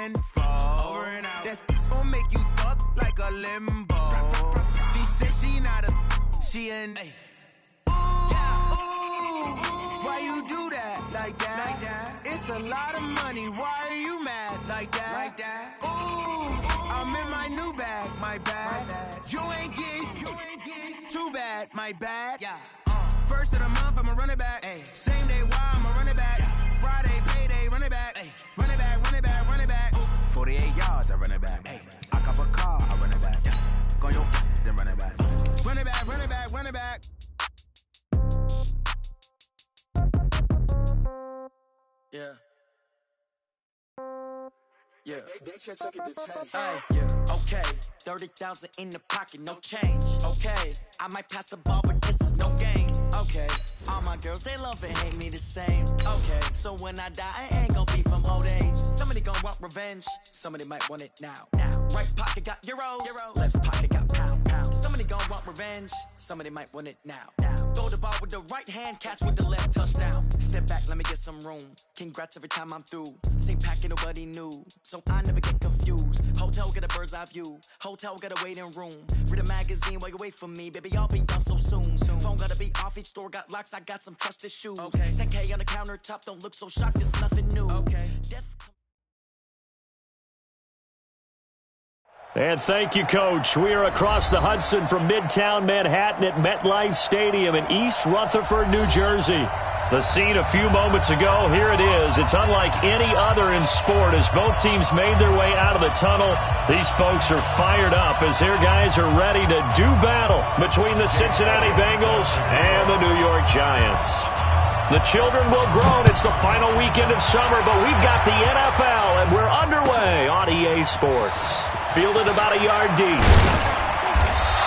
tenfold. Over and out. That's gon' make you up like a limbo. She said she not a, she an. Ooh, why you do that like that? It's a lot of money. Why are you mad like that? Ooh, I'm in my new bag, my bad. You ain't getting too bad, my bad. Yeah. First of the month, I'ma run it back. Ay. Same day, why I'ma run it back. Friday, payday, run it back. Ay. Run it back, run it back, run it back. 48 yards, I run it back. Ay. I cop a car, I run it back. Go yo, then run it back. Run it back, run it back, run it back. Yeah. Yeah. Okay, 30,000 in the pocket, no change. Okay, I might pass the ball, but this is no game. Okay, all my girls, they love and hate me the same. Okay, so when I die, I ain't gon' be from old age. Somebody gon' want revenge, somebody might want it now. Right pocket got euros, left pocket got pounds. Somebody gon' want revenge, somebody might want it now. Throw the ball with the right hand, catch with the left, touchdown. Step back, let me get some room. Congrats every time I'm through. Same packet, nobody knew, so I never get confused. Hotel get a bird's eye view. Hotel got a waiting room. Read a magazine while you wait for me, baby. I'll be done so soon. Phone gotta be off. Each store got locks. I got some trusted shoes. Okay. 10K on the countertop. Don't look so shocked. It's nothing new. Okay. And thank you, Coach. We are across the Hudson from Midtown Manhattan at MetLife Stadium in East Rutherford, New Jersey. The scene a few moments ago, here it is. It's unlike any other in sport as both teams made their way out of the tunnel. These folks are fired up as their guys are ready to do battle between the Cincinnati Bengals and the New York Giants. The children will groan. It's the final weekend of summer, but we've got the NFL, and we're underway on EA Sports. Fielded about a yard deep.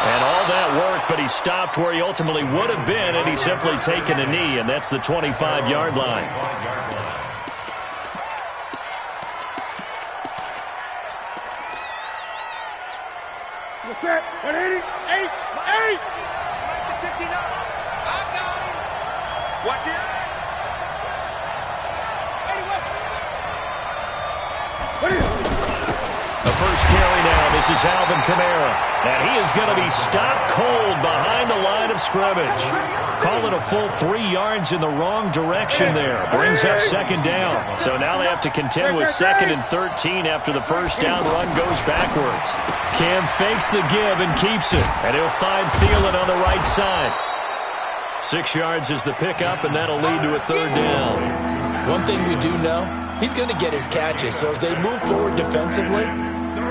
And all that work, but he stopped where he ultimately would have been had he simply taken a knee, and that's the 25-yard line. What's that? 180? 8! 8! I got him. Watch it. The first carry now. This is Alvin Kamara. And he is going to be stopped cold behind the line of scrimmage. Call it a full 3 yards in the wrong direction there. Brings up second down. So now they have to contend with 2nd and 13 after the first down run goes backwards. Cam fakes the give and keeps it. And he'll find Thielen on the right side. 6 yards is the pickup, and that'll lead to a 3rd down. One thing we do know, he's going to get his catches. So as they move forward defensively,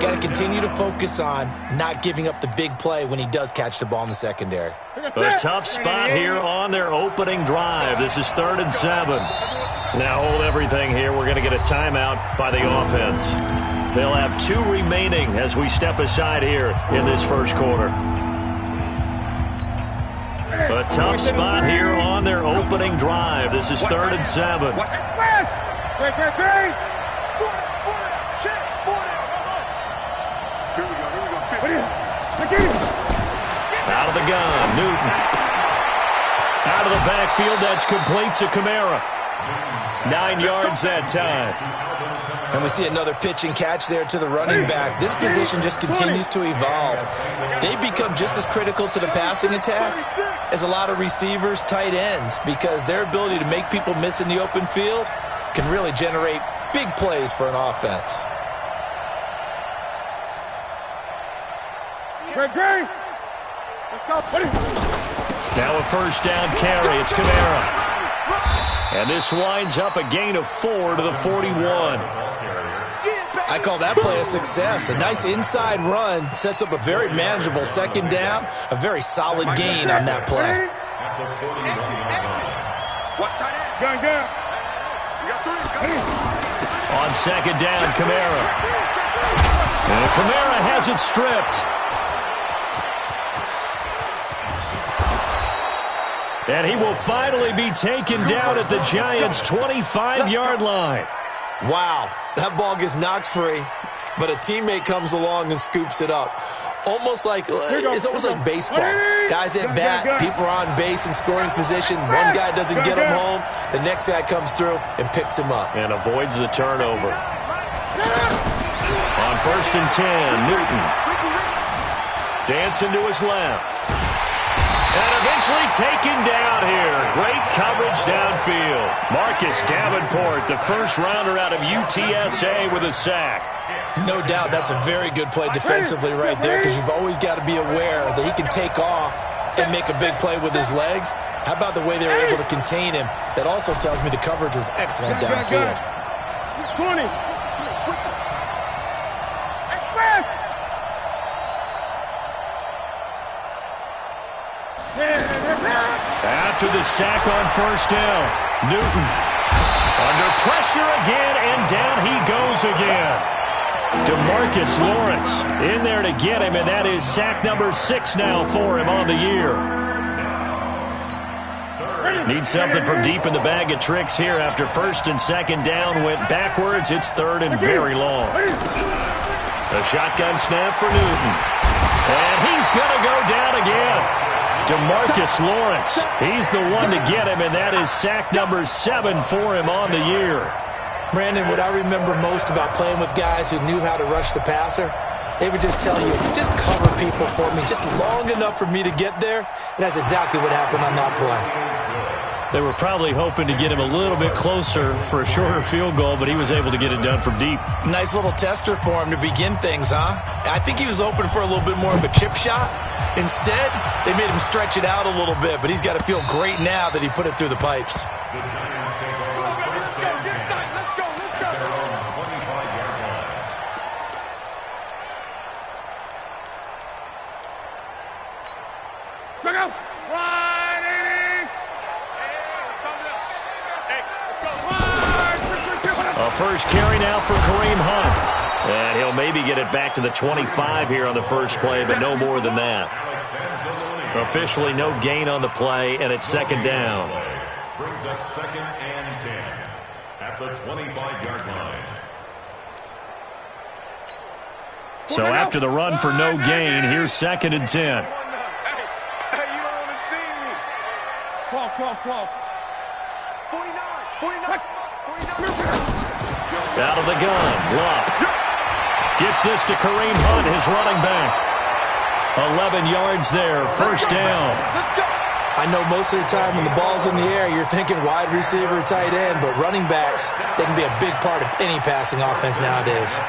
got to continue to focus on not giving up the big play when he does catch the ball in the secondary. A tough spot here on their opening drive. This is 3rd and 7. Now hold everything here. We're going to get a timeout by the offense. They'll have 2 remaining as we step aside here in this first quarter. A tough spot here on their opening drive. This is 3rd and 7. Out of the gun, Newton. Out of the backfield, that's complete to Kamara. 9 yards that time. And we see another pitch and catch there to the running back. This position just continues to evolve. They become just as critical to the passing attack as a lot of receivers, tight ends, because their ability to make people miss in the open field can really generate big plays for an offense. Now a first down carry. It's Kamara. And this winds up a gain of 4 to the 41. I call that play a success. A nice inside run sets up a very manageable 2nd down. A very solid gain on that play. On 2nd down, Kamara. And Kamara has it stripped. And he will finally be taken down at the Giants' 25-yard line. Wow, that ball gets knocked free, but a teammate comes along and scoops it up. It's almost like baseball. Guys at bat, people are on base in scoring position. One guy doesn't get him home. The next guy comes through and picks him up. And avoids the turnover. first and 10. Newton. Dancing to his left. And eventually taken down here. Great coverage downfield. Marcus Davenport, the first rounder out of UTSA with a sack. No doubt that's a very good play defensively right there, because you've always got to be aware that he can take off and make a big play with his legs. How about the way they were able to contain him? That also tells me the coverage was excellent downfield. 20. After the sack on first down, Newton under pressure again, and down he goes again. DeMarcus Lawrence in there to get him, and that is sack number 6 now for him on the year. Needs something from deep in the bag of tricks here after first and second down went backwards. It's third and very long. A shotgun snap for Newton. And he's going to go down again. DeMarcus Lawrence, he's the one to get him, and that is sack number 7 for him on the year. Brandon, what I remember most about playing with guys who knew how to rush the passer, they would just tell you, just cover people for me, just long enough for me to get there. And that's exactly what happened on that play. They were probably hoping to get him a little bit closer for a shorter field goal, but he was able to get it done from deep. Nice little tester for him to begin things, huh? I think he was open for a little bit more of a chip shot. Instead, they made him stretch it out a little bit, but he's got to feel great now that he put it through the pipes. Check out. A first carry now for Kareem Hunt. And he'll maybe get it back to the 25 here on the first play, but no more than that. Officially no gain on the play, and it's second down. Brings up second and 10 at the 25-yard line. So after the run for no gain, here's second and 10. Hey, you don't want to see me. 12. 49. Out of the gun, Love. Gets this to Kareem Hunt, his running back. 11 yards there, first down. I know most of the time when the ball's in the air, you're thinking wide receiver, tight end, but running backs, they can be a big part of any passing offense nowadays.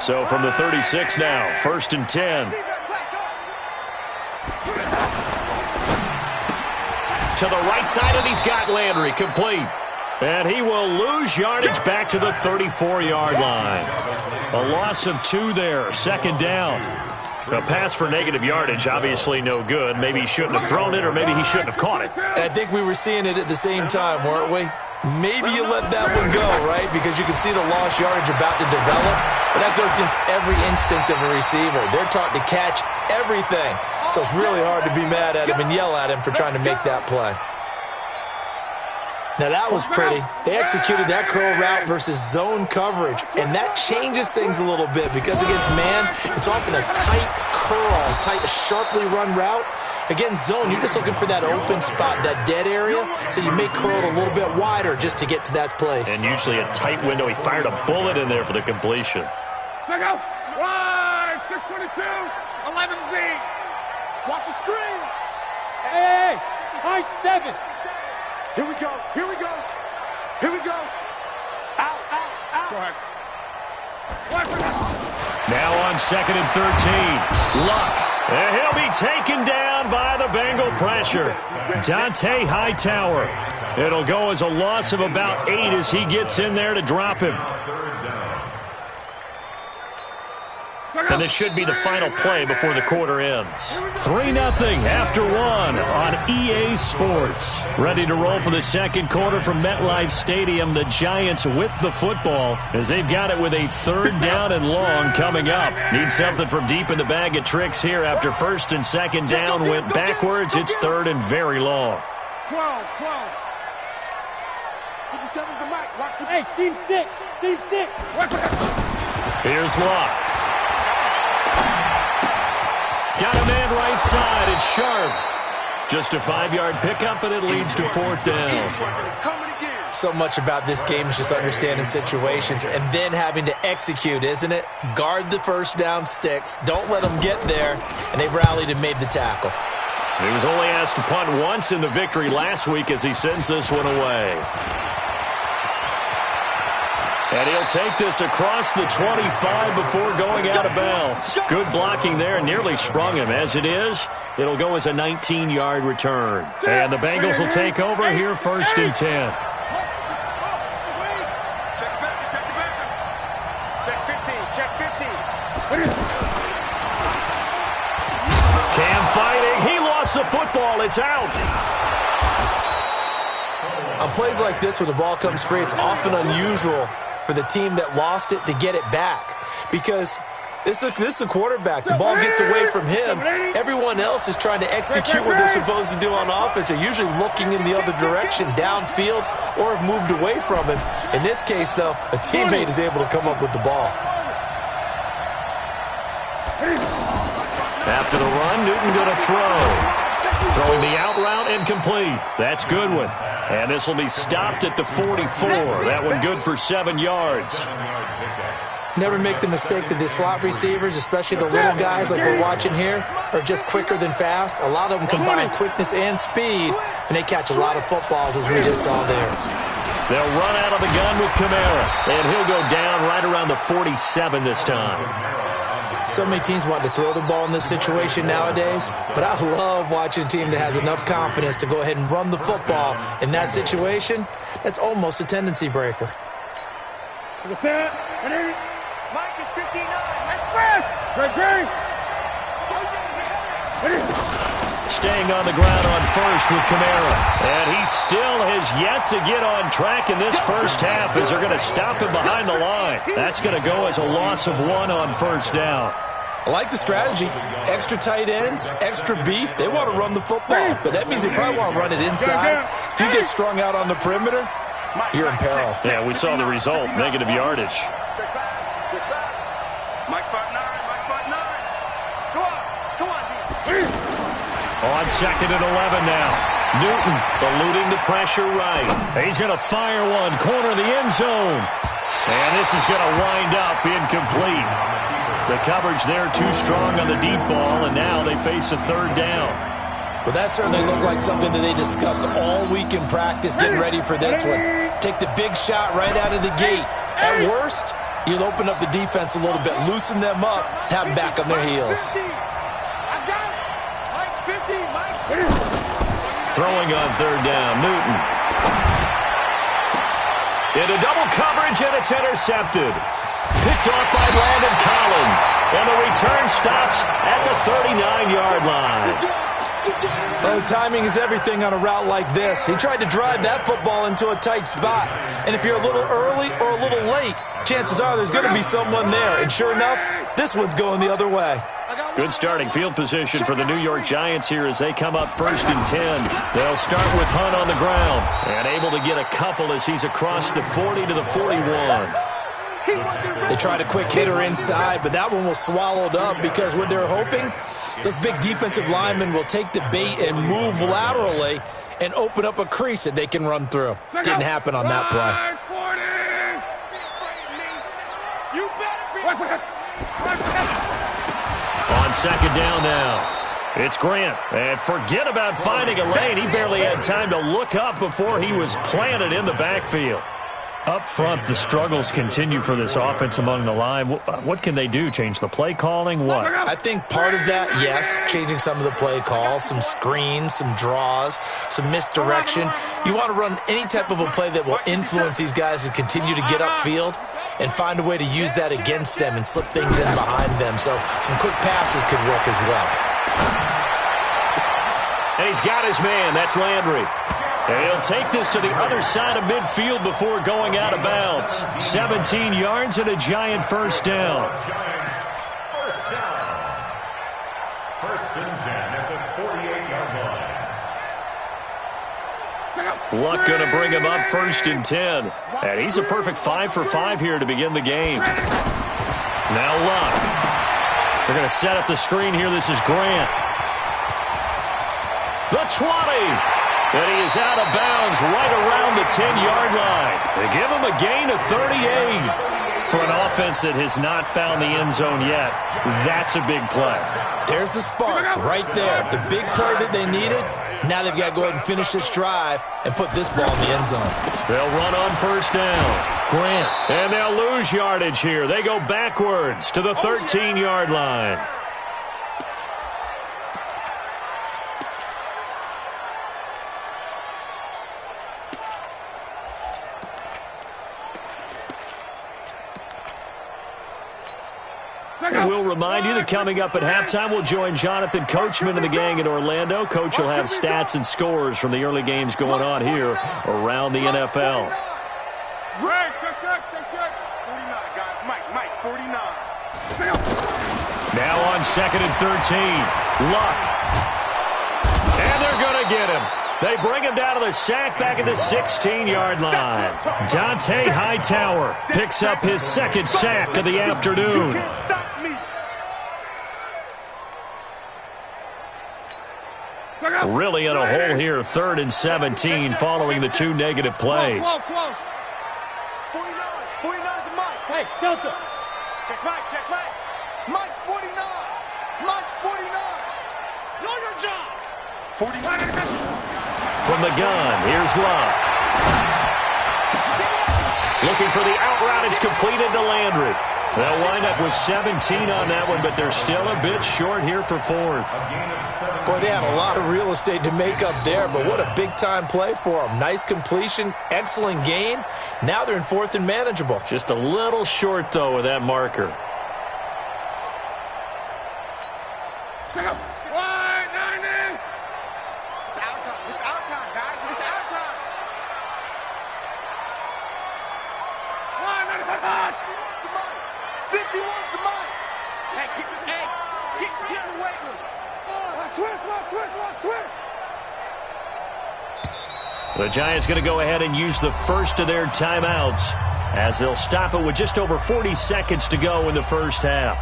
So from the 36 now, first and 10. To the right side, and he's got Landry complete. And he will lose yardage back to the 34-yard line. A loss of 2 there, second down. A pass for negative yardage, obviously no good. Maybe he shouldn't have thrown it, or maybe he shouldn't have caught it. I think we were seeing it at the same time, weren't we? Maybe you let that one go, right? Because you can see the lost yardage about to develop. But that goes against every instinct of a receiver. They're taught to catch everything. So it's really hard to be mad at him and yell at him for trying to make that play. Now that was pretty. They executed that curl route versus zone coverage. And that changes things a little bit because against man, it's often a tight curl, tight, sharply run route. Against zone, you're just looking for that open spot, that dead area, so you may curl it a little bit wider just to get to that place. And usually a tight window. He fired a bullet in there for the completion. Check out. Right. 622. 11Z. Watch the screen. Hey, high 7. Here we go. Out. Go ahead. Now on second and 13. Luck. And he'll be taken down by the Bengal pressure. Dante Hightower. It'll go as a loss of about 8 as he gets in there to drop him. And this should be the final play before the quarter ends. 3-0 after 1 on EA Sports. Ready to roll for the second quarter from MetLife Stadium. The Giants with the football as they've got it with a third down and long coming up. Need something from deep in the bag of tricks here after first and second down went backwards. It's third and very long. 12. 57's the mic. Hey, seam 6. Here's Locke. Got a man right side. It's Sharp. Just a 5-yard pickup, and it leads to 4th down. So much about this game is just understanding situations and then having to execute, isn't it? Guard the first down sticks. Don't let them get there. And they rallied and made the tackle. He was only asked to punt once in the victory last week as he sends this one away. And he'll take this across the 25 before going out of bounds. Good blocking there, nearly sprung him. As it is, it'll go as a 19-yard return. And the Bengals will take over here 1st and 10. Cam fighting. He lost the football. It's out. On plays like this where the ball comes free, it's often unusual for the team that lost it to get it back because this is the quarterback. The ball gets away from him. Everyone else is trying to execute what they're supposed to do on offense. They're usually looking in the other direction, downfield, or have moved away from him. In this case, though, a teammate is able to come up with the ball. After the run, Newton going to throw. Throwing the out route incomplete. That's Goodwin. And this will be stopped at the 44. That one good for 7 yards. Never make the mistake that the slot receivers, especially the little guys like we're watching here, are just quicker than fast. A lot of them combine quickness and speed, and they catch a lot of footballs, as we just saw there. They'll run out of the gun with Kamara, and he'll go down right around the 47 this time. So many teams want to throw the ball in this situation nowadays, but I love watching a team that has enough confidence to go ahead and run the football. In that situation, that's almost a tendency breaker. Mike is 59. Great. Staying on the ground on first with Kamara. And he still has yet to get on track in this first half as they're going to stop him behind the line. That's going to go as a loss of 1 on first down. I like the strategy. Extra tight ends, extra beef. They want to run the football, but that means they probably want to run it inside. If you get strung out on the perimeter, you're in peril. Yeah, we saw the result, negative yardage. On 2nd and 11 now. Newton eluding the pressure right. He's going to fire one, corner of the end zone. And this is going to wind up incomplete. The coverage there too strong on the deep ball, and now they face a 3rd down. Well, that certainly looked like something that they discussed all week in practice, getting ready for this one. Take the big shot right out of the gate. At worst, you'll open up the defense a little bit, loosen them up, have them back on their heels. Throwing on 3rd down, Newton. Into double coverage, and it's intercepted. Picked off by Landon Collins. And the return stops at the 39-yard line. Oh, timing is everything on a route like this. He tried to drive that football into a tight spot. And if you're a little early or a little late, chances are there's going to be someone there. And sure enough, this one's going the other way. Good starting field position for the New York Giants here as they come up 1st and 10. They'll start with Hunt on the ground and able to get a couple as he's across the 40 to the 41. They tried a quick hitter inside, but that one was swallowed up because what they're hoping, those big defensive linemen will take the bait and move laterally and open up a crease that they can run through. Didn't happen on that play. On 2nd down now, it's Grant. And forget about finding a lane. He barely had time to look up before he was planted in the backfield. Up front, the struggles continue for this offense among the line. What can they do? Change the play calling? What? I think part of that, yes, changing some of the play calls, some screens, some draws, some misdirection. You want to run any type of a play that will influence these guys to continue to get upfield and find a way to use that against them and slip things in behind them. So some quick passes could work as well. And he's got his man. That's Landry. And he'll take this to the other side of midfield before going out of bounds. 17 yards and a Giant 1st down. First down. 1st and 10 at the 48-yard line. Luck going to bring him up 1st and 10. And he's a perfect 5 for 5 here to begin the game. Now Luck. They're going to set up the screen here. This is Grant. The 20. And he is out of bounds right around the 10-yard line. They give him a gain of 38. For an offense that has not found the end zone yet, that's a big play. There's the spark right there. The big play that they needed. Now they've got to go ahead and finish this drive and put this ball in the end zone. They'll run on first down. Grant. And they'll lose yardage here. They go backwards to the 13-yard line. And we'll remind you that coming up at halftime, we'll join Jonathan Coachman and the gang in Orlando. Coach will have stats and scores from the early games going on here around the NFL. Right, check. 49, guys. Mike, 49. Now on 2nd and 13. Luck. And they're going to get him. They bring him down to the sack back at the 16-yard line. Dante Hightower picks up his second sack of the afternoon. Really in a hole here, 3rd and 17 following the 2 negative plays. 49 to Mike. Hey, Delta. Check Mike. Mike's 49. Mike's 49. Know your job. 49. From the gun, here's Love. Looking for the out route. It's completed to Landry. They'll wind up with 17 on that one, but they're still a bit short here for 4th. Boy, they had a lot of real estate to make up there, but what a big-time play for them. Nice completion, excellent gain. Now they're in 4th and manageable. Just a little short, though, with that marker. It's our time, guys. It's our time. One, 51 to Mike. Hey, get in the weight room. Switch. The Giants going to go ahead and use the first of their timeouts as they'll stop it with just over 40 seconds to go in the first half.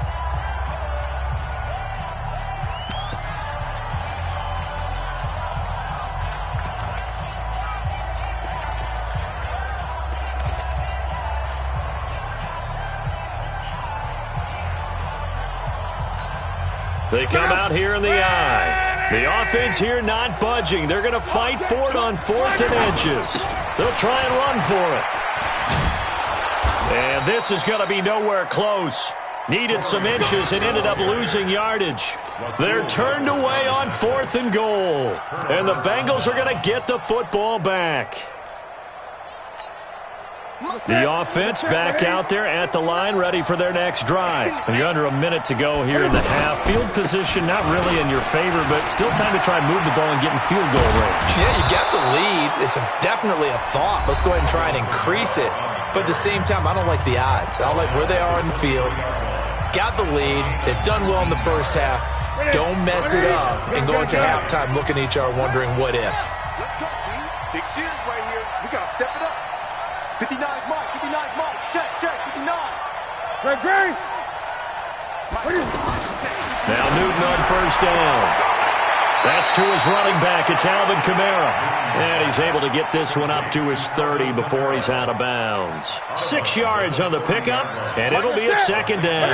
They come out here in the eye. The offense here not budging. They're going to fight for it on 4th and inches. They'll try and run for it. And this is going to be nowhere close. Needed some inches and ended up losing yardage. They're turned away on 4th and goal. And the Bengals are going to get the football back. The offense back out there at the line, ready for their next drive. And you're under a minute to go here in the half. Field position not really in your favor, but still time to try and move the ball and get in field goal range. Yeah, you got the lead. It's definitely a thought. Let's go ahead and try and increase it. But at the same time, I don't like the odds. I don't like where they are in the field. Got the lead. They've done well in the first half. Don't mess it up and go into halftime looking at each other wondering what if. Let's go, B. Big series right here. We got to step it up. 59 Mike. Check, 59. Great. Now Newton on first down. That's to his running back. It's Alvin Kamara. And he's able to get this one up to his 30 before he's out of bounds. 6 yards on the pickup, and it'll be a second down.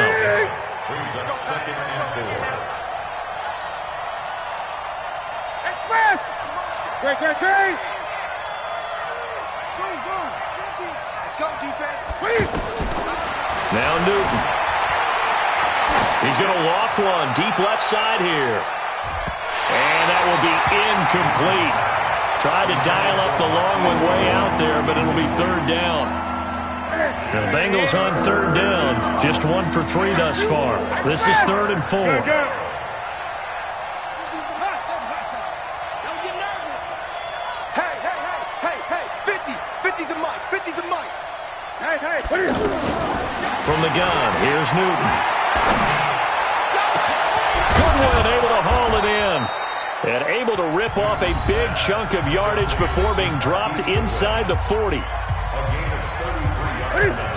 Brings up 2nd and 4. Great. Let's go, defense. Now Newton. He's going to loft one deep left side here. And that will be incomplete. Tried to dial up the long one way out there, but it'll be 3rd down. The Bengals on 3rd down. Just 1 for 3 thus far. This is 3rd and 4. From the gun, here's Newton. Goodwin able to haul it in. And able to rip off a big chunk of yardage before being dropped inside the 40.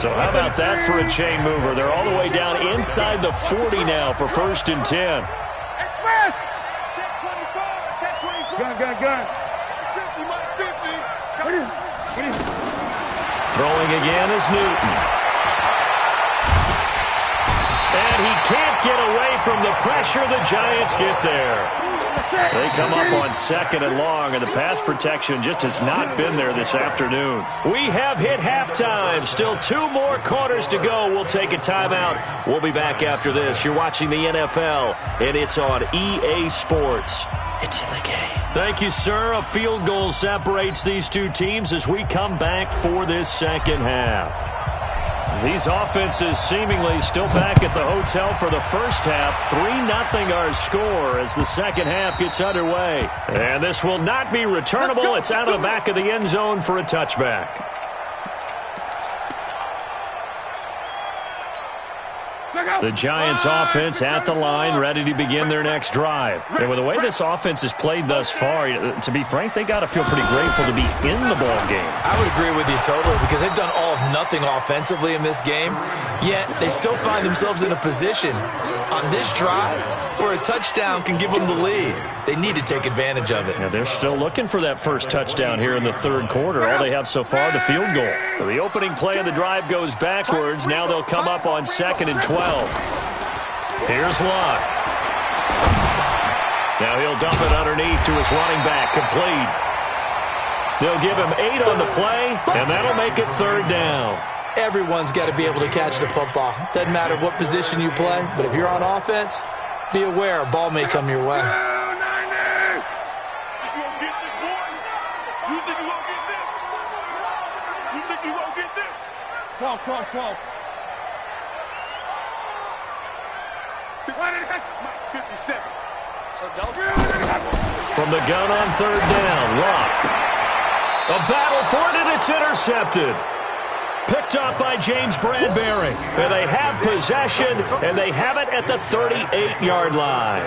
So how about that for a chain mover? They're all the way down inside the 40 now for 1st and 10. Gun. 50, Mike, 50. Throwing again is Newton. And he can't get away from the pressure. The Giants get there. They come up on 2nd and long, and the pass protection just has not been there this afternoon. We have hit halftime. Still 2 more quarters to go. We'll take a timeout. We'll be back after this. You're watching the NFL, and it's on EA Sports. It's in the game. Thank you, sir. A field goal separates these two teams as we come back for this second half. These offenses seemingly still back at the hotel for the first half. 3-0 our score as the second half gets underway. And this will not be returnable. It's out of the back of the end zone for a touchback. The Giants offense at the line, ready to begin their next drive. And with the way this offense has played thus far, to be frank, they got to feel pretty grateful to be in the ball game. I would agree with you totally because they've done all of nothing offensively in this game, yet they still find themselves in a position on this drive where a touchdown can give them the lead. They need to take advantage of it. Now they're still looking for that first touchdown here in the third quarter. All they have so far, the field goal. So the opening play of the drive goes backwards. Now they'll come up on 2nd and 12. Here's Locke. Now he'll dump it underneath to his running back, complete. They'll give him 8 on the play, and that'll make it 3rd down. Everyone's got to be able to catch the football. Doesn't matter what position you play, but if you're on offense, be aware a ball may come your way. Call. 57. From the gun on 3rd down, Locke. A battle for it, and it's intercepted. Picked up by James Bradbury. And they have possession, and they have it at the 38-yard line.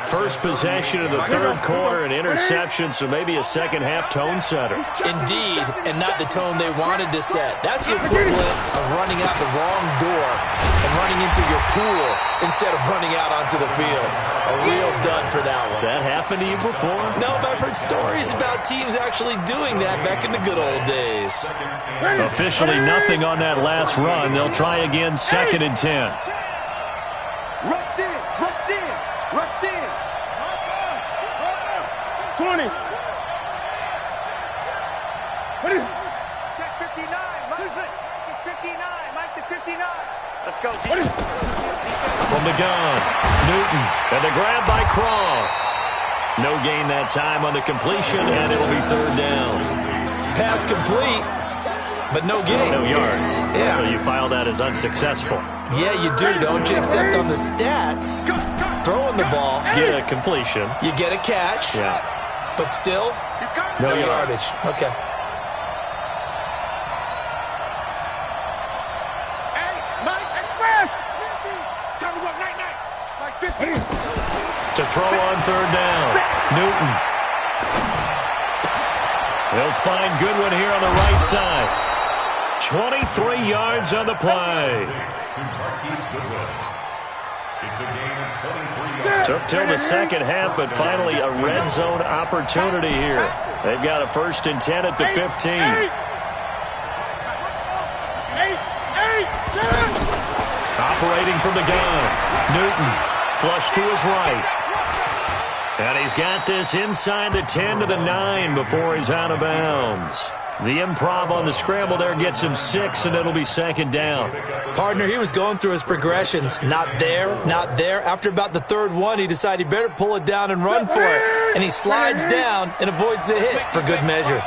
First possession of the third quarter, an interception, so maybe a second-half tone setter. Indeed, and not the tone they wanted to set. That's the equivalent of running out the wrong door and running into your pool instead of running out onto the field. A real dud for that one. Has that happened to you before? No, but I've heard stories about teams actually doing that back in the good old days. Officially nothing on that last run. They'll try again, 2nd and 10. Rush in. 20. Check 59. Mike is 59. Mike to 59. Let's go. From the gun, Newton, and the grab by Croft. No gain that time on the completion, and it'll be 3rd down. Pass complete, but no gain. No yards. Yeah. So you file that as unsuccessful. Yeah, you do, don't you? Except on the stats, throwing the ball, Get a completion. you get a catch, Yeah. but still, No no yards. yardage. Okay. Hey, Mike. Express. 50. Time to go. Night. Mike 50. To throw on 3rd down, Newton. They'll find Goodwin here on the right side. 23 yards on the play. It's a gain of 23 yards. Took till the second half, but finally a red zone opportunity here. They've got a 1st and 10 at the 15. Operating from the gun, Newton, flush to his right. And he's got this inside the 10 to the 9 before he's out of bounds. The improv on the scramble there gets him 6, and it'll be 2nd down. Partner, he was going through his progressions. Not there, not there. After about the 3rd one, he decided he better pull it down and run for it. And he slides down and avoids the hit for good measure.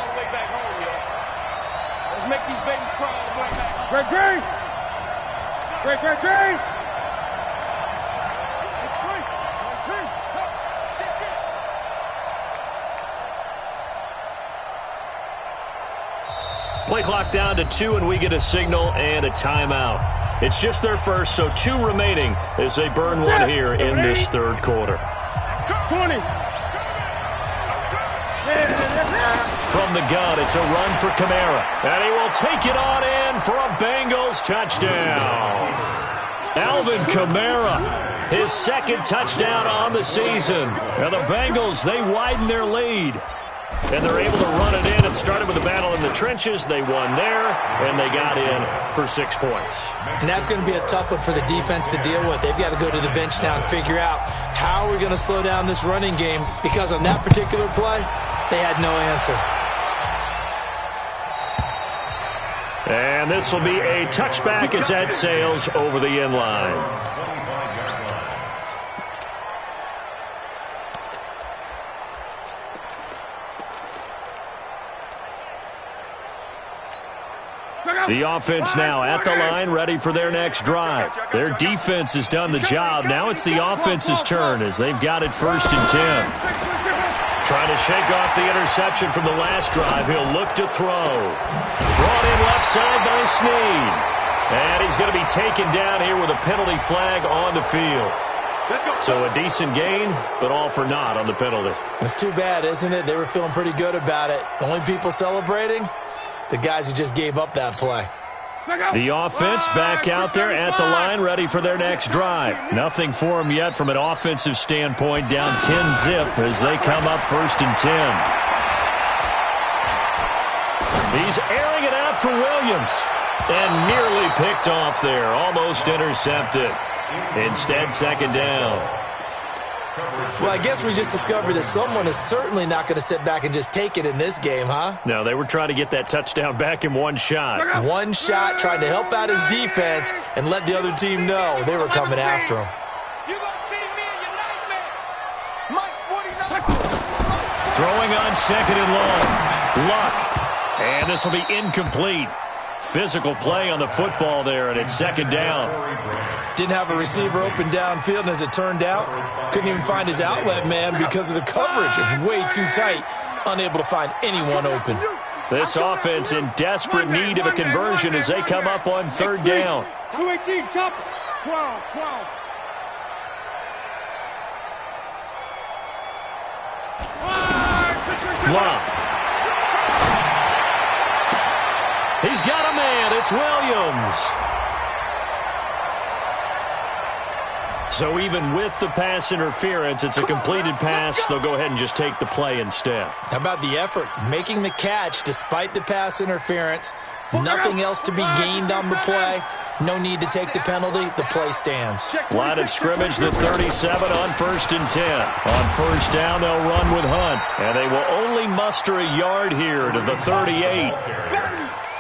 Let's make these babies cry all the way back. Great. Play clock down to 2, and we get a signal and a timeout. It's just their first, so 2 remaining as they burn one here in this third quarter. 20. From the gun, it's a run for Kamara. And he will take it on in for a Bengals touchdown. Alvin Kamara his second touchdown on the season. And the Bengals, they widen their lead. And they're able to run it in. It started with a battle in the trenches. They won there, and they got in for 6 points. And that's going to be a tough one for the defense to deal with. They've got to go to the bench now and figure out how we're going to slow down this running game, because on that particular play, they had no answer. And this will be a touchback as that sails over the end line. The offense now at the line, ready for their next drive. Their defense has done the job. Now it's the offense's turn as they've got it 1st and 10. Trying to shake off the interception from the last drive. He'll look to throw. Brought in left side by Snead. And he's going to be taken down here with a penalty flag on the field. So a decent gain, but all for naught on the penalty. It's too bad, isn't it? They were feeling pretty good about it. The only people celebrating, the guys who just gave up that play. The offense back out there at the line, ready for their next drive. Nothing for them yet from an offensive standpoint, down 10-zip as they come up 1st and 10. He's airing it out for Williams. And nearly picked off there, almost intercepted. Instead, 2nd down. Well, I guess we just discovered that someone is certainly not going to sit back and just take it in this game, huh? No, they were trying to get that touchdown back in one shot. One shot, trying to help out his defense and let the other team know they were coming after him. Throwing on 2nd and long. Luck. And this will be incomplete. Physical play on the football there, and it's 2nd down. Didn't have a receiver open downfield, and as it turned out, couldn't even find his outlet man because of the coverage. It was way too tight, unable to find anyone open. This offense in desperate need of a conversion as they come up on 3rd down. 218, chop. 12. Wow. He's got a man. It's Williams. So even with the pass interference, it's a completed pass. They'll go ahead and just take the play instead. How about the effort? Making the catch despite the pass interference. Nothing else to be gained on the play. No need to take the penalty. The play stands. Line of scrimmage, the 37 on 1st and 10. On 1st down, they'll run with Hunt. And they will only muster a yard here to the 38.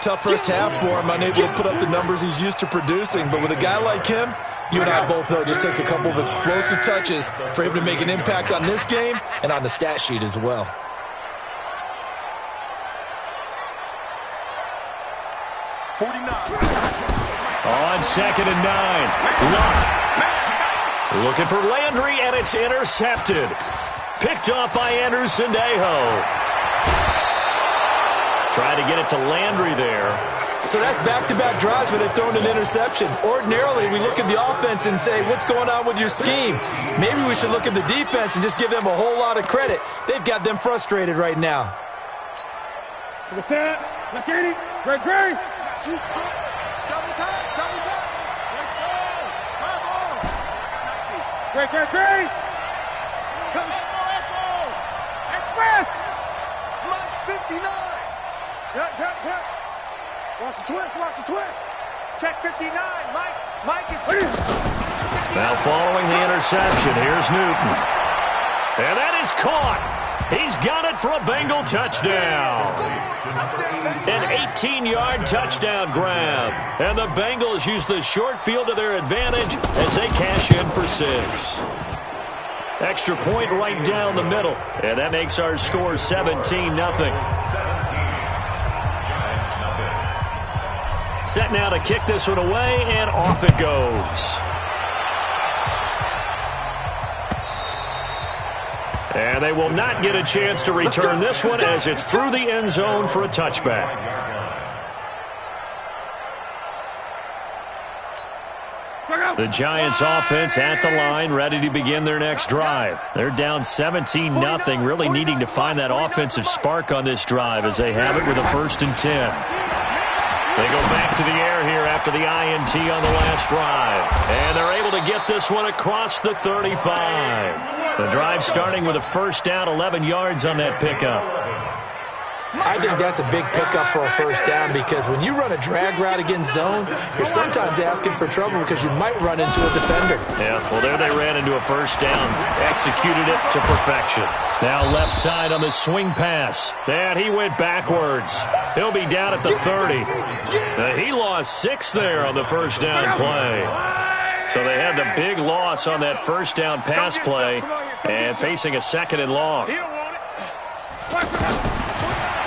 Tough first half for him, unable to put up the numbers he's used to producing. But with a guy like him, you and I both know it just takes a couple of explosive touches for him to make an impact on this game and on the stat sheet as well. On 2nd and 9. Luck. Looking for Landry, and it's intercepted. Picked off by Anderson-Dejo. Trying to get it to Landry there. So that's back-to-back drives where they've thrown an interception. Ordinarily, we look at the offense and say, what's going on with your scheme? Maybe we should look at the defense and just give them a whole lot of credit. They've got them frustrated right now. Great. Express. 59. Watch the twist. Check 59. Mike is... Now following the interception, here's Newton. And that is caught. He's got it for a Bengal touchdown. An 18-yard touchdown grab. And the Bengals use the short field to their advantage as they cash in for 6. Extra point right down the middle. And that makes our score 17-0. Set now to kick this one away, and off it goes. And they will not get a chance to return this one as it's through the end zone for a touchback. The Giants offense at the line, ready to begin their next drive. They're down 17-0, really needing to find that offensive spark on this drive as they have it with a 1st and 10. They go back to the air here after the INT on the last drive. And they're able to get this one across the 35. The drive starting with a first down, 11 yards on that pickup. I think that's a big pickup for a first down because when you run a drag route against zone, you're sometimes asking for trouble because you might run into a defender. Yeah, well, there they ran into a first down. Executed it to perfection. Now left side on the swing pass. And he went backwards. He'll be down at the 30. He lost 6 there on the first down play. So they had the big loss on that first down pass play and facing a second and long.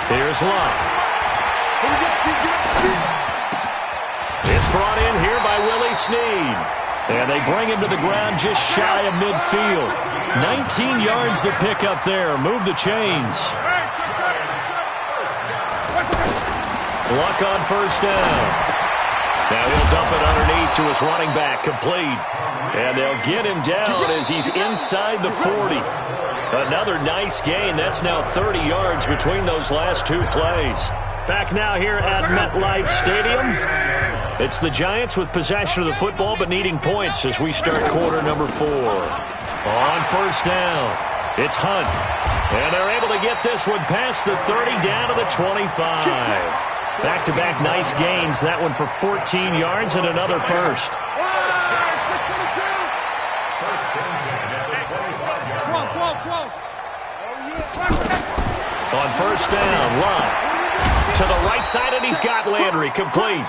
Here's Love. It's brought in here by Willie Snead. And they bring him to the ground just shy of midfield. 19 yards to pick up there. Move the chains. Luck on first down. Now he'll dump it underneath to his running back. Complete. And they'll get him down as he's inside the 40. Another nice gain. That's now 30 yards between those last 2 plays. Back now here at MetLife Stadium. It's the Giants with possession of the football but needing points as we start quarter number 4. On first down, it's Hunt. And they're able to get this one past the 30 down to the 25. Back-to-back nice gains. That one for 14 yards and another first. On first down, Love to the right side, and he's got Landry. Complete.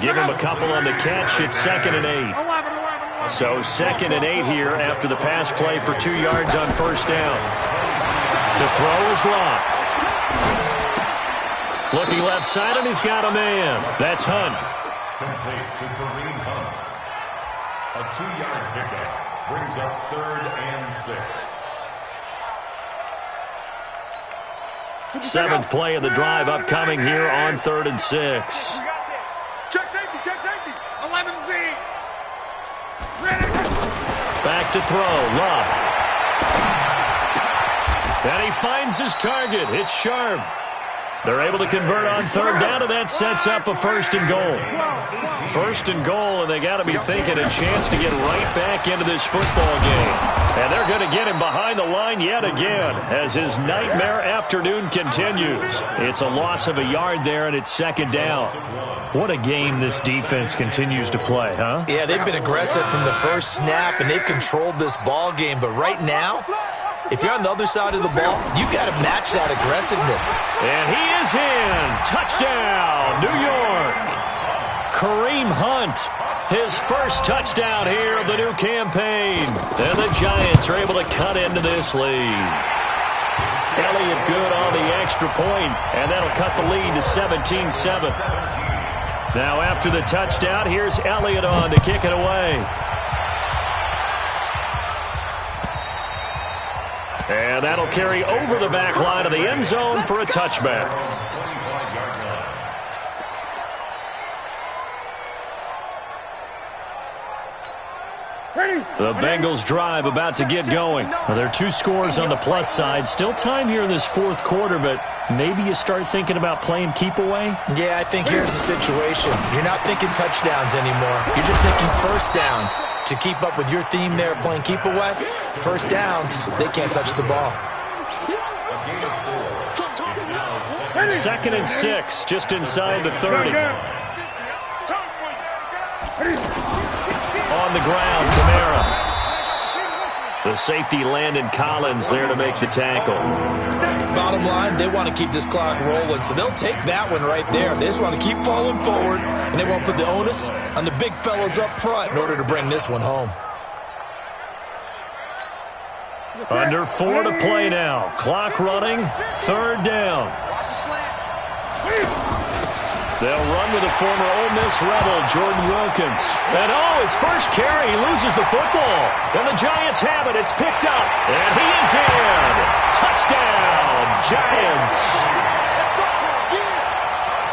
Give him a couple on the catch. It's 2nd and 8. So 2nd and 8 here after the pass play for 2 yards on first down. To throw is Love. Looking left side, and he's got a man. That's Hunt. Complete to Kareem Hunt. A 2-yard pickup brings up 3rd and 6. 7th play of the drive upcoming here on 3rd and 6. Check safety, check safety. 11-Z. Back to throw, Love. And he finds his target. It's Sharp. They're able to convert on 3rd down, and that sets up a 1st and goal. 1st and goal, and they got to be thinking a chance to get right back into this football game. And they're going to get him behind the line yet again as his nightmare afternoon continues. It's a loss of a yard there, and it's 2nd down. What a game this defense continues to play, huh? Yeah, they've been aggressive from the first snap, and they've controlled this ball game. But right now, if you're on the other side of the ball, you got to match that aggressiveness. And he is in. Touchdown, New York. Kareem Hunt, his first touchdown here of the new campaign. And the Giants are able to cut into this lead. Elliott good on the extra point, and that'll cut the lead to 17-7. Now after the touchdown, here's Elliott on to kick it away. And that'll carry over the back line of the end zone for a touchback. The Bengals drive about to get going. Well, there are 2 scores on the plus side. Still time here in this 4th quarter, but maybe you start thinking about playing keep away? Yeah, I think here's the situation. You're not thinking touchdowns anymore. You're just thinking first downs. To keep up with your theme there, playing keep away, first downs, they can't touch the ball. 2nd and 6, just inside the 30. On the ground, Kamara. The safety, Landon Collins, there to make the tackle. Bottom line, they want to keep this clock rolling, so they'll take that one right there. They just want to keep falling forward, and they won't put the onus on the big fellas up front in order to bring this one home. Under 4 to play now. Clock running, 3rd down. They'll run with the former Ole Miss Rebel, Jordan Wilkins. And his first carry, he loses the football. And the Giants have it. It's picked up. And he is in. Touchdown, Giants.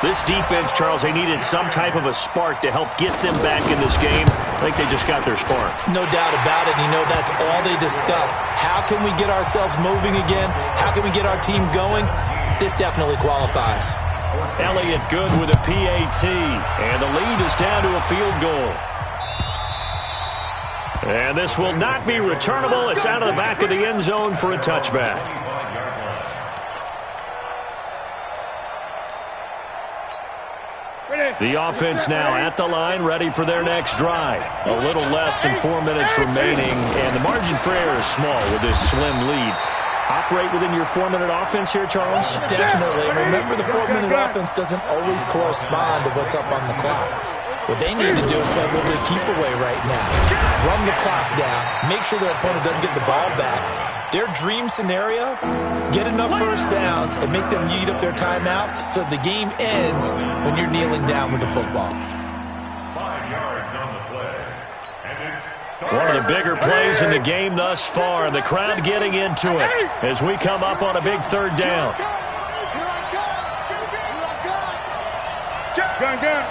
This defense, Charles, they needed some type of a spark to help get them back in this game. I think they just got their spark. No doubt about it. You know, that's all they discussed. How can we get ourselves moving again? How can we get our team going? This definitely qualifies. Elliott good with a PAT. And the lead is down to a field goal. And this will not be returnable. It's out of the back of the end zone for a touchback. The offense now at the line, ready for their next drive. A little less than 4 minutes remaining, and the margin for error is small with this slim lead. Operate within your 4-minute offense here, Charles? Definitely. Remember, the 4-minute offense doesn't always correspond to what's up on the clock. What they need to do is play a little bit of keep away right now. Run the clock down. Make sure their opponent doesn't get the ball back. Their dream scenario, get enough first downs and make them eat up their timeouts so the game ends when you're kneeling down with the football. 5 yards on the play. And it's one of the bigger plays in the game thus far. The crowd getting into it as we come up on a big third down. Gun.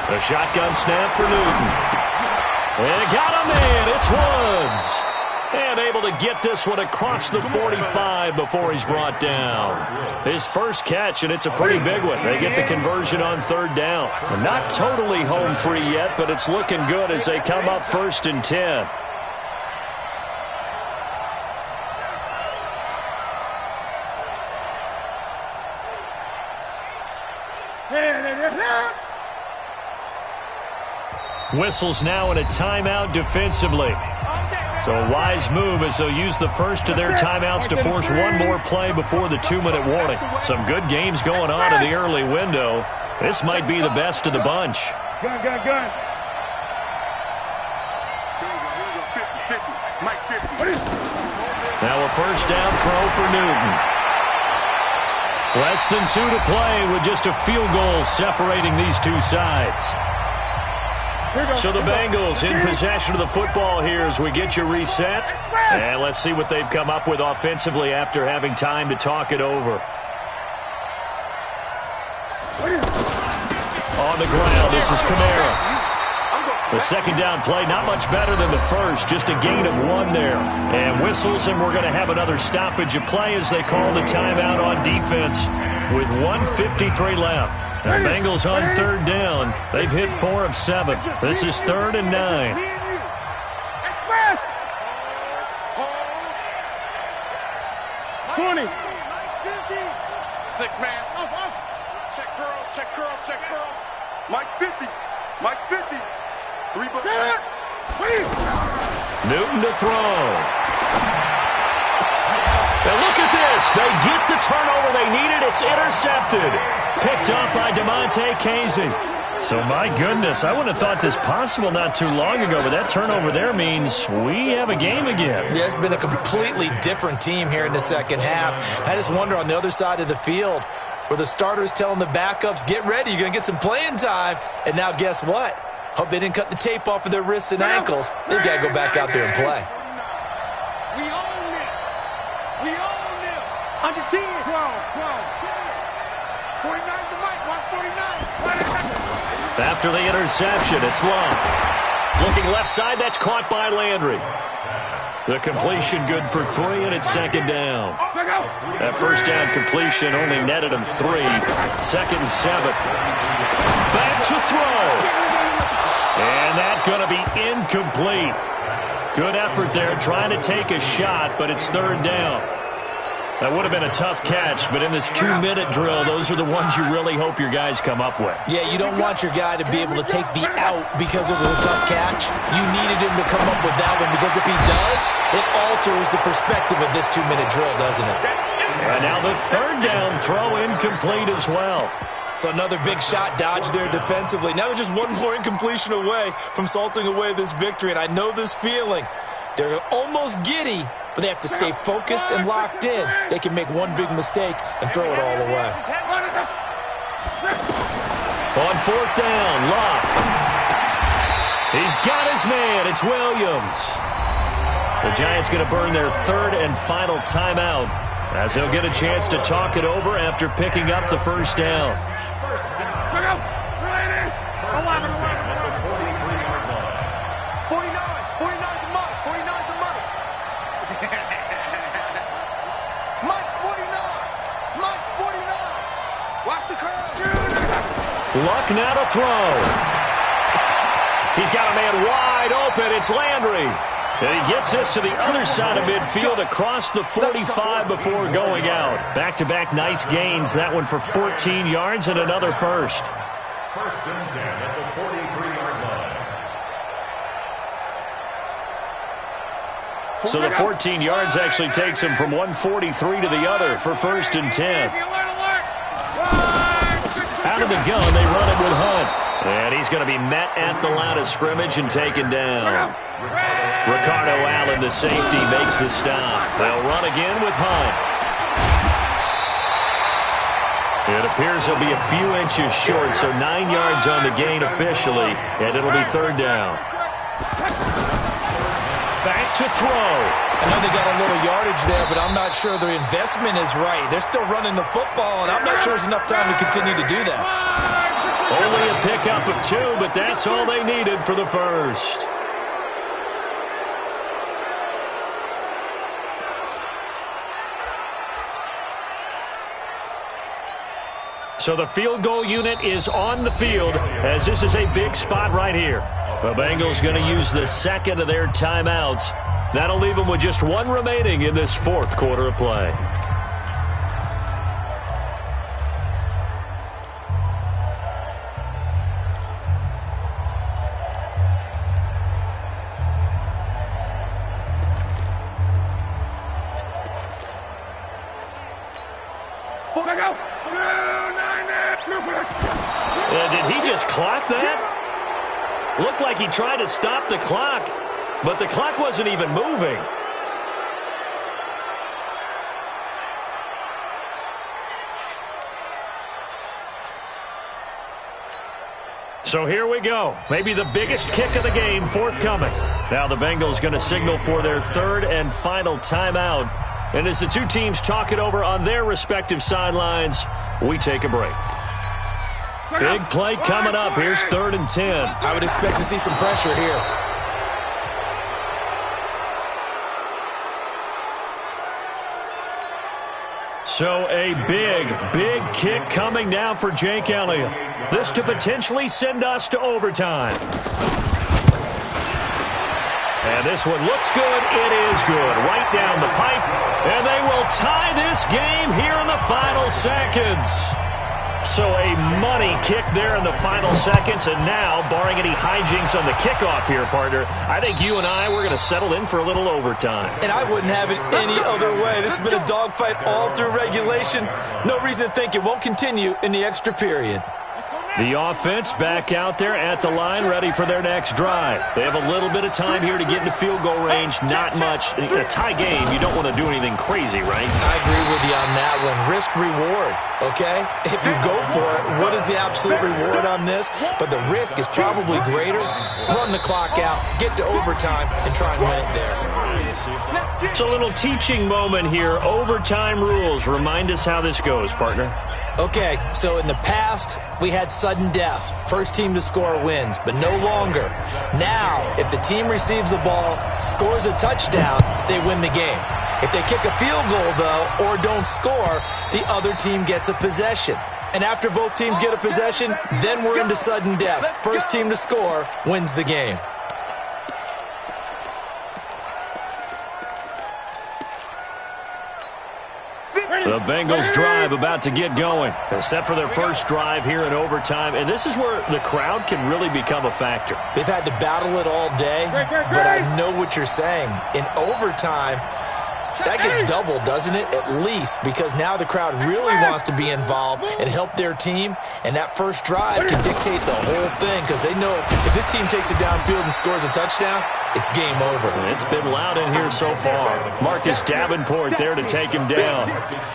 The shotgun snap for Newton. And got him in. It's Woods. And able to get this one across the 45 before he's brought down. His first catch, and it's a pretty big one. They get the conversion on third down. Not totally home free yet, but it's looking good as they come up 1st and 10. Whistles now in a timeout defensively. So a wise move as they'll use the first of their timeouts to force one more play before the 2-minute warning. Some good games going on in the early window. This might be the best of the bunch. Gun. Now a first down throw for Newton. Less than 2 to play with just a field goal separating these two sides. So the Bengals in possession of the football here as we get you reset. And let's see what they've come up with offensively after having time to talk it over. On the ground, this is Kamara. The second down play, not much better than the first, just a gain of 1 there. And whistles, and we're going to have another stoppage of play as they call the timeout on defense with 1:53 left. The Bengals on third down. They've hit 4 of 7. This is 3rd and 9. 20. 6 man. Check curls. Mike's 50. 3 bucks. Newton to throw. Now look at this. They get the turnover they needed. It's intercepted. Picked up by DeMonte Casey. So, my goodness, I wouldn't have thought this possible not too long ago, but that turnover there means we have a game again. Yeah, it's been a completely different team here in the second half. I just wonder on the other side of the field where the starters telling the backups, get ready, you're going to get some playing time. And now guess what? Hope they didn't cut the tape off of their wrists and ankles. They've got to go back out there and play. We own it. Under 10. 12. 49's the mic. Watch 49. After the interception, it's Love. Looking left side, that's caught by Landry. The completion good for 3, and it's second down. That first down completion only netted him 3. 2nd and 7. Back to throw. And that's going to be incomplete. Good effort there trying to take a shot, but it's third down. That would have been a tough catch, but in this 2-minute drill, those are the ones you really hope your guys come up with. Yeah, you don't want your guy to be able to take the out because it was a tough catch. You needed him to come up with that one because if he does, it alters the perspective of this 2-minute drill, doesn't it? And now the third down throw incomplete as well. So another big shot dodge there defensively. Now they're just one more incompletion away from salting away this victory, and I know this feeling. They're almost giddy, but they have to stay focused and locked in. They can make one big mistake and throw it all away. On 4th down, Love. He's got his man. It's Williams. The Giants going to burn their 3rd and final timeout as they'll get a chance to talk it over after picking up the first down. 49 Luck now to throw. He's got a man wide open. It's Landry. And he gets this to the other side of midfield across the 45 before going out. Back-to-back nice gains. That one for 14 yards and another first. First and 10 at the 43-yard line. So the 14 yards actually takes him from 143 to the other for first and 10. Out of the gun, they run it with Hunt. And he's going to be met at the line of scrimmage and taken down. Ricardo Allen, the safety, makes the stop. They'll run again with Hunt. It appears he'll be a few inches short, so 9 yards on the gain officially, and it'll be third down. Back to throw. I know they got a little yardage there, but I'm not sure their investment is right. They're still running the football, and I'm not sure there's enough time to continue to do that. Only a pickup of 2, but that's all they needed for the first. So the field goal unit is on the field as this is a big spot right here. The Bengals going to use the second of their timeouts. That'll leave them with just one remaining in this fourth quarter of play. Did he just clock that? Looked like he tried to stop the clock, but the clock wasn't even moving. So here we go. Maybe the biggest kick of the game forthcoming. Now the Bengals going to signal for their third and final timeout. And as the two teams talk it over on their respective sidelines, we take a break. Big play coming up. Here's 3rd and 10. I would expect to see some pressure here. So a big kick coming now for Jake Elliott. This to potentially send us to overtime. And this one looks good. It is good. Right down the pipe. And they will tie this game here in the final seconds. So a money kick there in the final seconds. And now, barring any hijinks on the kickoff here, partner, I think you and I, we're going to settle in for a little overtime. And I wouldn't have it any other way. This has been a dogfight all through regulation. No reason to think it won't continue in the extra period. The offense back out there at the line, ready for their next drive. They have a little bit of time here to get into field goal range. Not much. In a tie game, you don't want to do anything crazy, right? I agree with you on that one. Risk-reward, okay? If you go for it, what is the absolute reward on this? But the risk is probably greater. Run the clock out, get to overtime, and try and win it there. It's a little teaching moment here. Overtime rules. Remind us how this goes, partner. Okay, so in the past, we had sudden death. First team to score wins, but no longer. Now, if the team receives the ball, scores a touchdown, they win the game. If they kick a field goal, though, or don't score, the other team gets a possession. And after both teams get a possession, then we're into sudden death. First team to score wins the game. The Bengals drive about to get going. They're set for their first drive here in overtime, and this is where the crowd can really become a factor. They've had to battle it all day, but I know what you're saying. In overtime, that gets doubled, doesn't it? At least, because now the crowd really wants to be involved and help their team, and that first drive can dictate the whole thing because they know if this team takes it downfield and scores a touchdown, it's game over. It's been loud in here so far. Marcus Davenport there to take him down.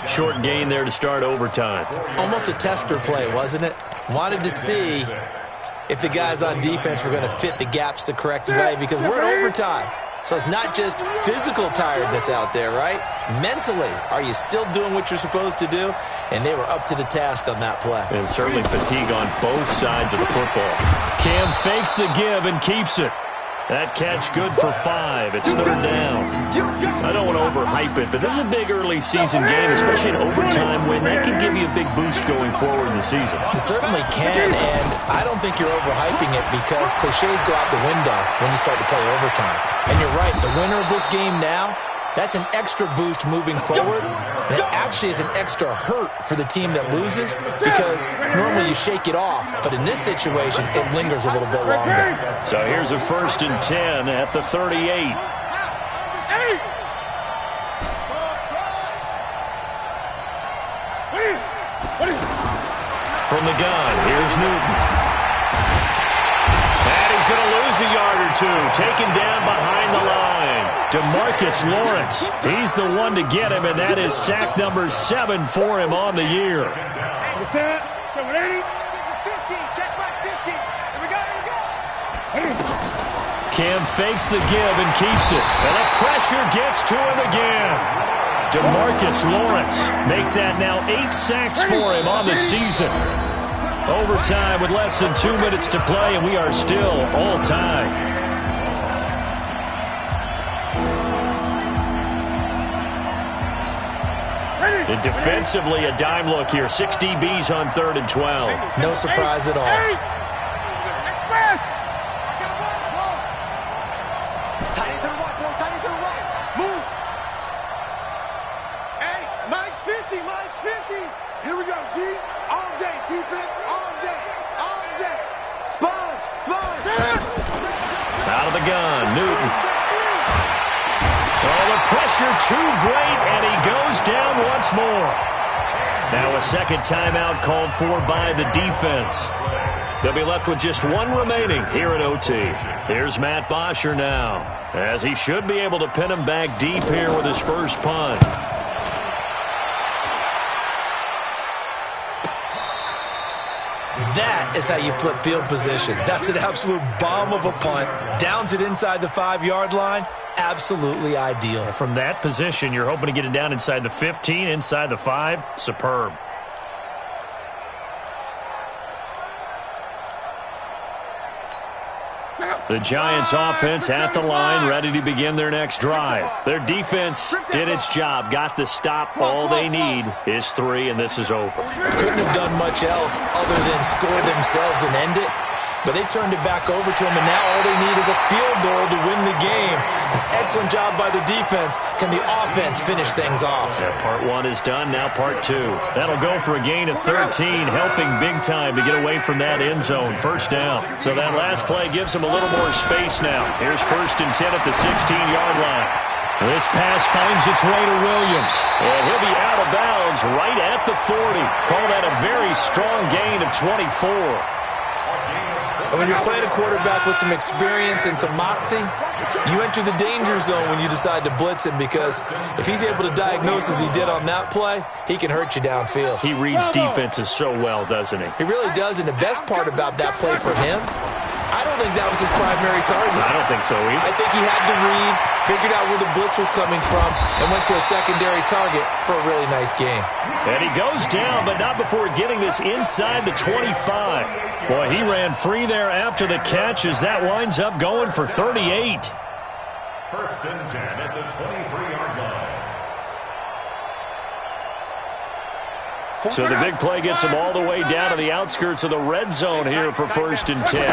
Short gain there to start overtime. Almost a tester play, wasn't it? Wanted to see if the guys on defense were going to fit the gaps the correct way because we're in overtime. So it's not just physical tiredness out there, right? Mentally, are you still doing what you're supposed to do? And they were up to the task on that play. And certainly fatigue on both sides of the football. Cam fakes the give and keeps it. That catch good for 5. It's third down. I don't want to overhype it, but this is a big early season game, especially an overtime win. That can give you a big boost going forward in the season. It certainly can, and I don't think you're overhyping it because cliches go out the window when you start to play overtime. And you're right, the winner of this game now, that's an extra boost moving forward, and it actually is an extra hurt for the team that loses because normally you shake it off, but in this situation, it lingers a little bit longer. So here's a 1st and 10 at the 38. From the gun, here's Newton. And he's going to lose a yard or two, taken down behind the line. DeMarcus Lawrence, he's the one to get him, and that is sack number 7 for him on the year. Cam fakes the give and keeps it, and the pressure gets to him again. DeMarcus Lawrence make that now 8 sacks for him on the season. Overtime with less than 2 minutes to play, and we are still all tied. And defensively, a dime look here. 6 DBs on 3rd and 12. No surprise at all. Tight end to the right, boy. Tight end to the right. Move. Hey, Mike's 50. Mike's 50. Here we go, D. All day. Defense all day. All day. Sponge. Sponge. Out of the gun, Newton. Oh, the pressure too great, and he goes down once more. Now a second timeout called for by the defense. They'll be left with just 1 remaining here at OT. Here's Matt Bosher now, as he should be able to pin him back deep here with his first punt. That is how you flip field position. That's an absolute bomb of a punt. Downs it inside the 5-yard line. Absolutely ideal. From that position, you're hoping to get it down inside the 15, inside the 5. Superb. The Giants offense at the line, ready to begin their next drive. Their defense did its job, got the stop. All they need is 3, and this is over. Couldn't have done much else other than score themselves and end it. But they turned it back over to them, and now all they need is a field goal to win the game. An excellent job by the defense. Can the offense finish things off? Yeah, part 1 is done, now part 2. That'll go for a gain of 13, helping big time to get away from that end zone. First down. So that last play gives them a little more space now. Here's 1st and 10 at the 16-yard line. This pass finds its way to Williams, and he'll be out of bounds right at the 40. Call that a very strong gain of 24. And when you're playing a quarterback with some experience and some moxie, you enter the danger zone when you decide to blitz him, because if he's able to diagnose as he did on that play, he can hurt you downfield. He reads defenses so well, doesn't he? He really does, and the best part about that play for him, I don't think that was his primary target. I don't think so either. I think he had to read, figured out where the blitz was coming from, and went to a secondary target for a really nice game. And he goes down, but not before getting this inside the 25. Boy, he ran free there after the catch as that winds up going for 38. 1st and 10 at the 23-yard line. So the big play gets him all the way down to the outskirts of the red zone here for 1st and 10.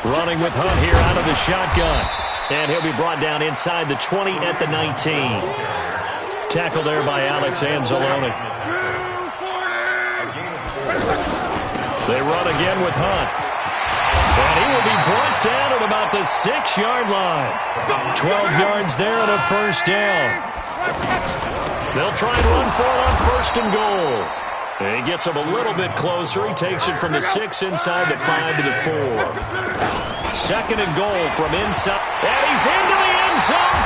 Running with Hunt here out of the shotgun. And he'll be brought down inside the 20 at the 19. Tackled there by Alex Anzalone. They run again with Hunt. And he will be brought down at about the 6-yard line. 12 yards there and a first down. They'll try and run for it on 1st and goal. And he gets him a little bit closer. He takes it from the 6 inside the 5 to the 4. 2nd and goal from inside. And he's into the end zone